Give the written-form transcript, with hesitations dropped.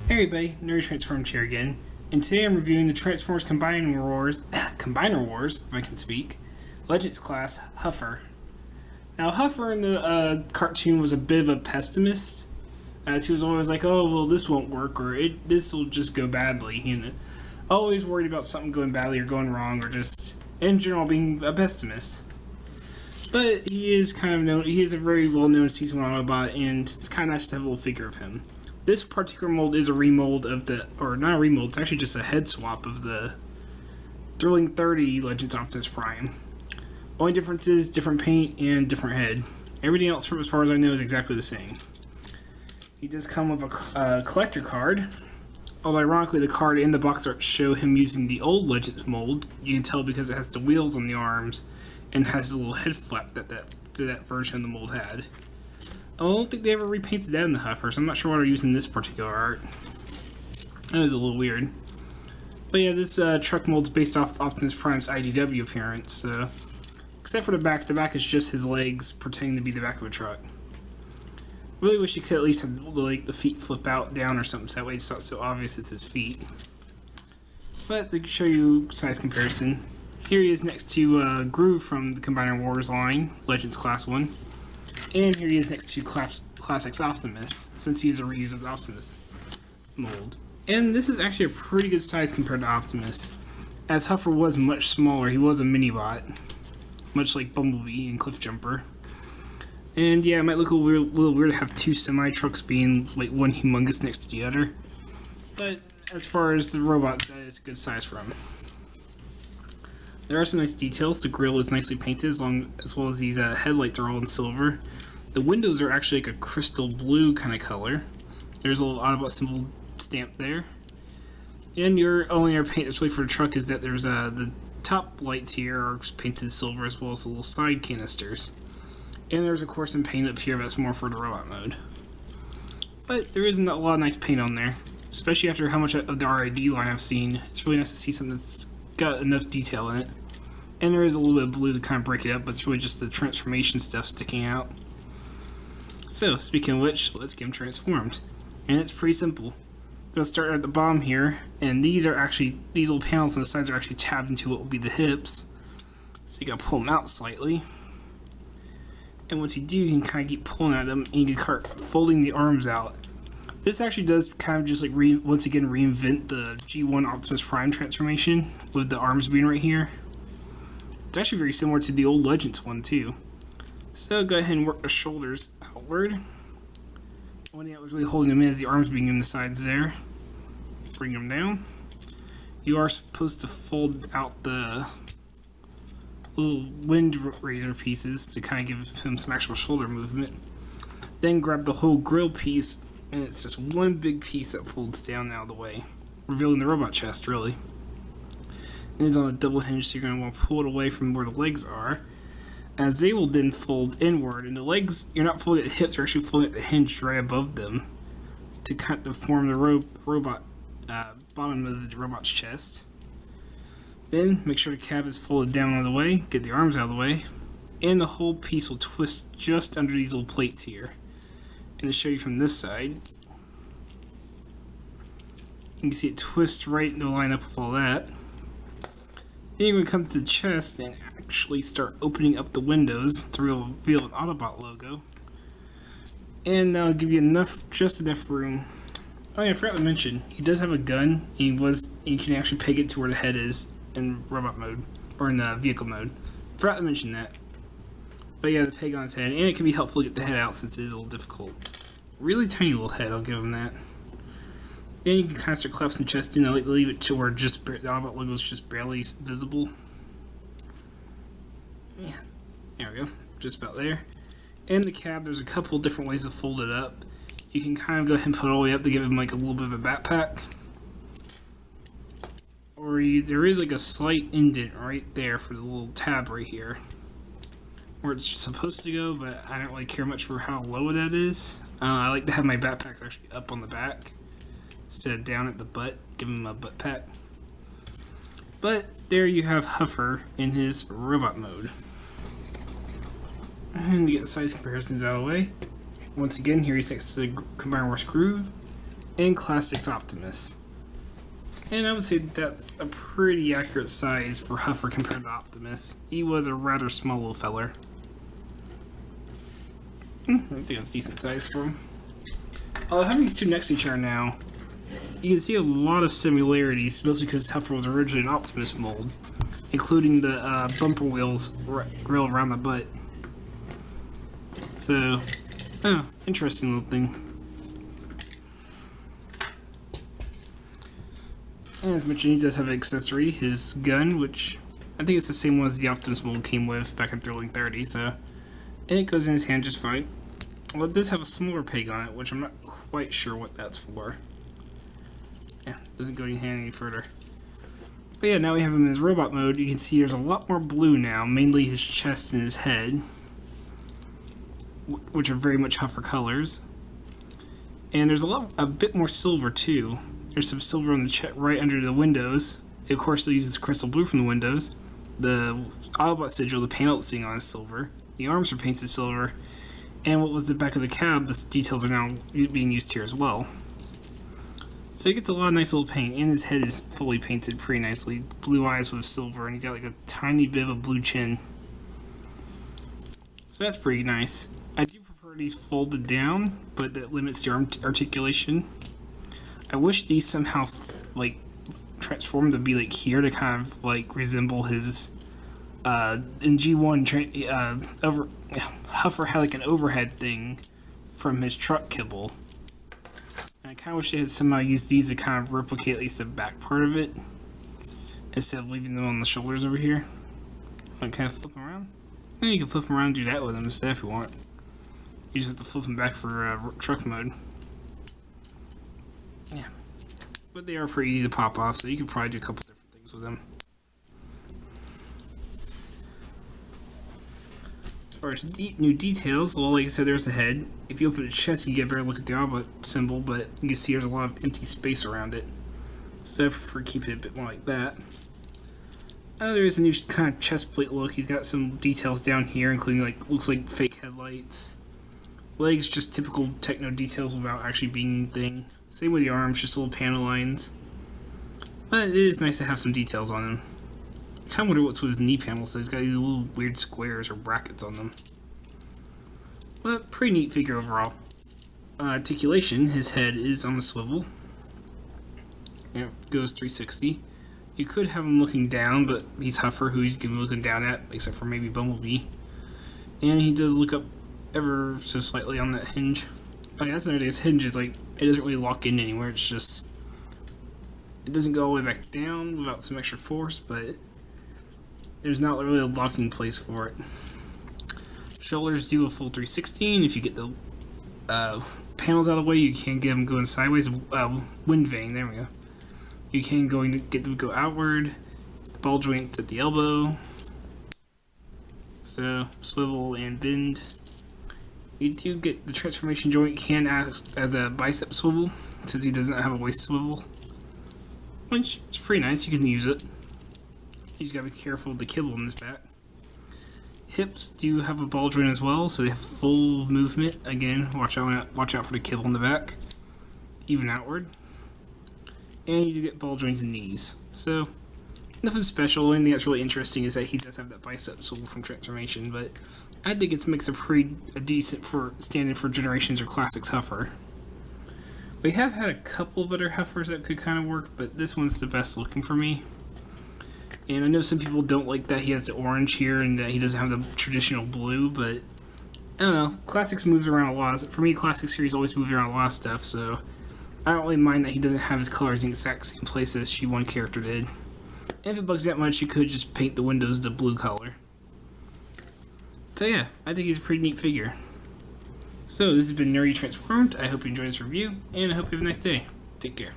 Hey everybody, Nerd Transformed here again, and today I'm reviewing the Transformers Combiner Wars, if I can speak, Legends class, Huffer. Now, Huffer in the cartoon was a bit of a pessimist, as he was always like, oh, well, this won't work, or this will just go badly, always worried about something going badly or going wrong, or just, in general, being a pessimist. But he is kind of known, he is a very well-known Season 1 Autobot, and it's kind of nice to have a little figure of him. This particular mold is a remold of the, or not a remold, it's actually just a head swap of the Thrilling 30 Legends Optimus Prime. Only difference is different paint and different head. Everything else, from as far as I know, is exactly the same. He does come with a collector card, although ironically the card and the box art show him using the old Legends mold. You can tell because it has the wheels on the arms and has a little head flap that version of the mold had. I don't think they ever repainted that in the Huffer, so I'm not sure why they're using this particular art. That was a little weird. But yeah, this truck mold's based off Optimus Prime's IDW appearance, except for the back is just his legs pretending to be the back of a truck. Really wish you could at least have the feet flip out, down, or something, so that way it's not so obvious it's his feet. But they can show you size comparison. Here he is next to Groove from the Combiner Wars line, Legends Class 1. And here he is next to Classics Optimus, since he is a reuse of the Optimus mold. And this is actually a pretty good size compared to Optimus, as Huffer was much smaller. He was a mini-bot, much like Bumblebee and Cliffjumper. And yeah, it might look a little weird to have two semi-trucks being like one humongous next to the other, but as far as the robot, that is a good size for him. There are some nice details. The grille is nicely painted, as well as these headlights are all in silver. The windows are actually like a crystal blue kind of color. There's a little Autobot symbol stamp there. And your only other paint that's really for the truck is that there's the top lights here are painted silver, as well as the little side canisters. And there's of course some paint up here that's more for the robot mode. But there isn't a lot of nice paint on there, especially after how much of the RID line I've seen. It's really nice to see something that's got enough detail in it. And there is a little bit of blue to kind of break it up, but it's really just the transformation stuff sticking out. So, speaking of which, let's get him transformed. And it's pretty simple. I'm going to start at the bottom here, and these little panels on the sides are actually tabbed into what will be the hips. So you got to pull them out slightly. And once you do, you can kind of keep pulling at them, and you can start folding the arms out. This actually does kind of just like once again reinvent the G1 Optimus Prime transformation with the arms being right here. It's actually very similar to the old Legends one too. So go ahead and work the shoulders outward. One thing that was really holding them in is the arms being in the sides there. Bring them down. You are supposed to fold out the little wind razor pieces to kind of give him some actual shoulder movement. Then grab the whole grill piece, and it's just one big piece that folds down out of the way, revealing the robot chest, really. It is on a double hinge, so you're going to want to pull it away from where the legs are, as they will then fold inward. And the legs, you're not folding at the hips, you're actually folding at the hinge right above them to kind of form the robot bottom of the robot's chest. Then make sure the cab is folded down out of the way, get the arms out of the way, and the whole piece will twist just under these little plates here. And to show you from this side, you can see it twist right into line up with all that. Then you're going to come to the chest and actually start opening up the windows to reveal an Autobot logo. And that'll give you just enough room. Oh yeah, I forgot to mention, he does have a gun. You can actually peg it to where the head is in robot mode, or in vehicle mode. Forgot to mention that. But yeah, the peg on his head, and it can be helpful to get the head out since it is a little difficult. Really tiny little head, I'll give him that. Then you can kind of start collapsing the chest in. I like to leave it to where the Autobot logo is just barely visible. Yeah, there we go, just about there. And the cab, there's a couple different ways to fold it up. You can kind of go ahead and put it all the way up to give him like a little bit of a backpack. Or there is like a slight indent right there for the little tab right here, where it's supposed to go, but I don't really care much for how low that is. I like to have my backpack actually up on the back instead of down at the butt, give him a butt pack. But there you have Huffer in his robot mode. And to get the size comparisons out of the way, once again, here he's next to the Combiner Wars Groove. and Classics Optimus. And I would say that's a pretty accurate size for Huffer compared to Optimus. He was a rather small little feller. I think that's decent size for him. Having these two next to each other now, you can see a lot of similarities, mostly because Huffer was originally an Optimus mold, including the bumper wheels grill around the butt. So, interesting little thing. And as mentioned, he does have an accessory, his gun, which I think it's the same one as the Optimus mold came with back in Thrilling 30, so... And it goes in his hand just fine. Well, it does have a smaller peg on it, which I'm not quite sure what that's for. Yeah, doesn't go in hand any further. But yeah, now we have him in his robot mode. You can see there's a lot more blue now, mainly his chest and his head, which are very much Huffer colors. And there's a bit more silver too. There's some silver on the chest right under the windows. It, of course, it uses crystal blue from the windows. The Autobot sigil, the panel it's seeing on is silver. The arms are painted silver. And what was the back of the cab, the details are now being used here as well. So he gets a lot of nice little paint, and his head is fully painted pretty nicely. Blue eyes with silver, and he's got like a tiny bit of a blue chin. So that's pretty nice. I do prefer these folded down, but that limits your articulation. I wish these somehow like transformed to be like here to kind of like resemble his in G1 Huffer had like an overhead thing from his truck kibble. And I kind of wish they had somehow used these to kind of replicate at least the back part of it instead of leaving them on the shoulders over here. Like kind of flip them around. And you can flip them around and do that with them instead if you want. You just have to flip them back for truck mode. Yeah. But they are pretty easy to pop off, so you can probably do a couple different things with them. As far as new details, well, like I said, there's the head. If you open the chest, you get a better look at the Autobot symbol, but you can see there's a lot of empty space around it. So I prefer keeping it a bit more like that. There is a new kind of chest plate look. He's got some details down here, including like looks like fake headlights. Legs, just typical techno details without actually being anything. Same with the arms, just little panel lines. But it is nice to have some details on him. I kind of wonder what's with his knee panels, so he's got these little weird squares or brackets on them. But pretty neat figure overall. Articulation, his head is on a swivel. It goes 360. You could have him looking down, but he's Huffer, who he's going to be looking down at, except for maybe Bumblebee. And he does look up ever so slightly on that hinge. Oh yeah, that's another thing. His hinge is like, it doesn't really lock in anywhere. It's just, it doesn't go all the way back down without some extra force, but there's not really a locking place for it. Shoulders do a full 360, and if you get the panels out of the way, you can get them going sideways. Wind vane, there we go. You can get them to go outward. Ball joints at the elbow. So, swivel and bend. You do get the transformation joint can act as a bicep swivel, since he doesn't have a waist swivel. Which is pretty nice, you can use it. You just gotta be careful with the kibble in his back. Hips do have a ball joint as well, so they have full movement. Again, watch out for the kibble in the back. Even outward. And you do get ball joints and knees. So, nothing special. The only thing that's really interesting is that he does have that bicep swivel from transformation, but I think it makes a decent for standing for Generations or Classics Huffer. We have had a couple of other Huffers that could kind of work, but this one's the best looking for me. And I know some people don't like that he has the orange here and that he doesn't have the traditional blue, but I don't know. Classics moves around a lot. For me, Classic series always moves around a lot of stuff, so I don't really mind that he doesn't have his colors in the exact same place as G1 character did. And if it bugs that much, you could just paint the windows the blue color. So yeah, I think he's a pretty neat figure. So this has been Nerdy Transformed. I hope you enjoyed this review, and I hope you have a nice day. Take care.